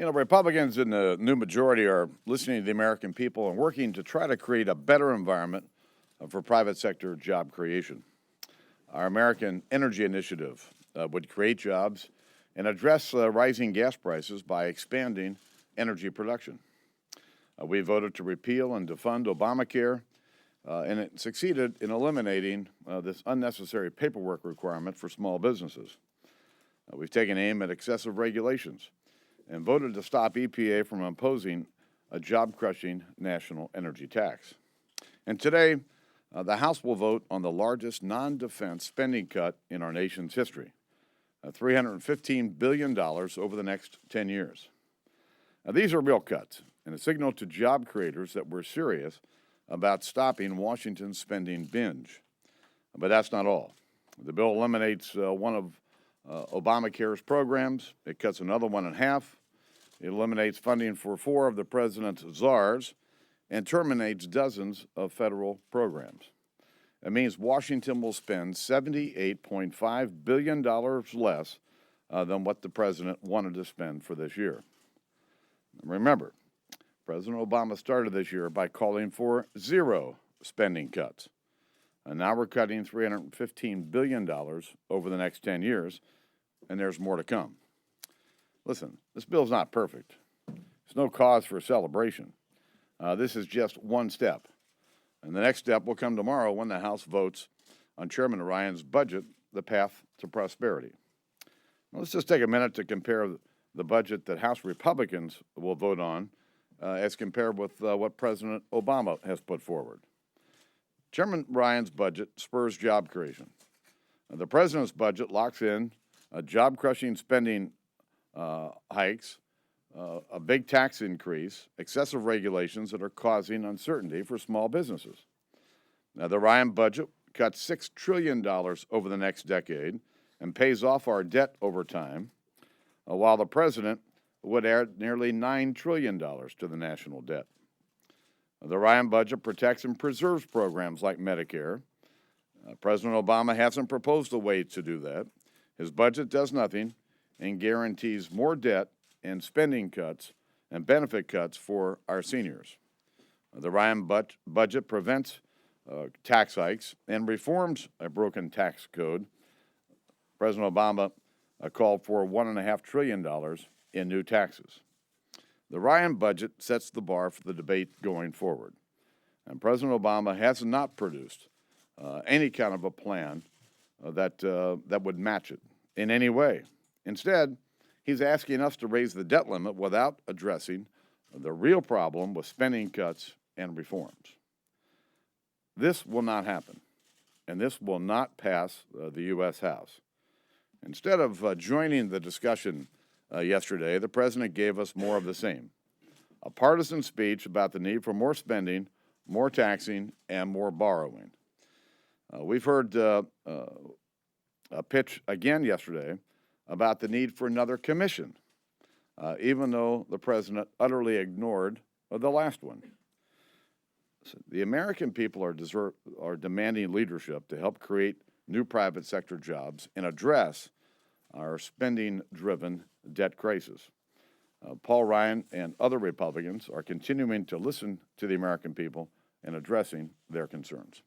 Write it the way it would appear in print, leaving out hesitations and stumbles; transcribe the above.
Republicans in the new majority are listening to the American people and working to try to create a better environment for private sector job creation. Our American Energy Initiative would create jobs and address rising gas prices by expanding energy production. We voted to repeal and defund Obamacare, and it succeeded in eliminating this unnecessary paperwork requirement for small businesses. We've taken aim at excessive regulations and voted to stop EPA from imposing a job-crushing national energy tax. And today, the House will vote on the largest non-defense spending cut in our nation's history, $315 billion over the next 10 years. Now, these are real cuts and a signal to job creators that we're serious about stopping Washington's spending binge. But that's not all. The bill eliminates one of Obamacare's programs. It cuts another one in half. It eliminates funding for 4 of the president's czars and terminates dozens of federal programs. It means Washington will spend $78.5 billion less than what the president wanted to spend for this year. Remember, President Obama started this year by calling for 0 spending cuts. And now we're cutting $315 billion over the next 10 years, and there's more to come. Listen, this bill's not perfect. There's no cause for celebration. This is just one step. And the next step will come tomorrow when the House votes on Chairman Ryan's budget, the path to prosperity. Now, let's just take a minute to compare the budget that House Republicans will vote on as compared with what President Obama has put forward. Chairman Ryan's budget spurs job creation. The president's budget locks in job-crushing spending hikes, a big tax increase, excessive regulations that are causing uncertainty for small businesses. Now, the Ryan budget cuts $6 trillion over the next decade and pays off our debt over time, while the president would add nearly $9 trillion to the national debt. The Ryan budget protects and preserves programs like Medicare. President Obama hasn't proposed a way to do that. His budget does nothing and guarantees more debt and spending cuts and benefit cuts for our seniors. The Ryan budget prevents tax hikes and reforms a broken tax code. President Obama called for $1.5 trillion in new taxes. The Ryan budget sets the bar for the debate going forward. And President Obama has not produced any kind of a plan that would match it in any way. Instead, he's asking us to raise the debt limit without addressing the real problem with spending cuts and reforms. This will not happen, and this will not pass the U.S. House. Instead of joining the discussion yesterday, the president gave us more of the same. A partisan speech about the need for more spending, more taxing, and more borrowing. We've heard a pitch again yesterday about the need for another commission, even though the president utterly ignored the last one. So the American people are demanding leadership to help create new private sector jobs and address our spending-driven debt crisis. Paul Ryan and other Republicans are continuing to listen to the American people and addressing their concerns.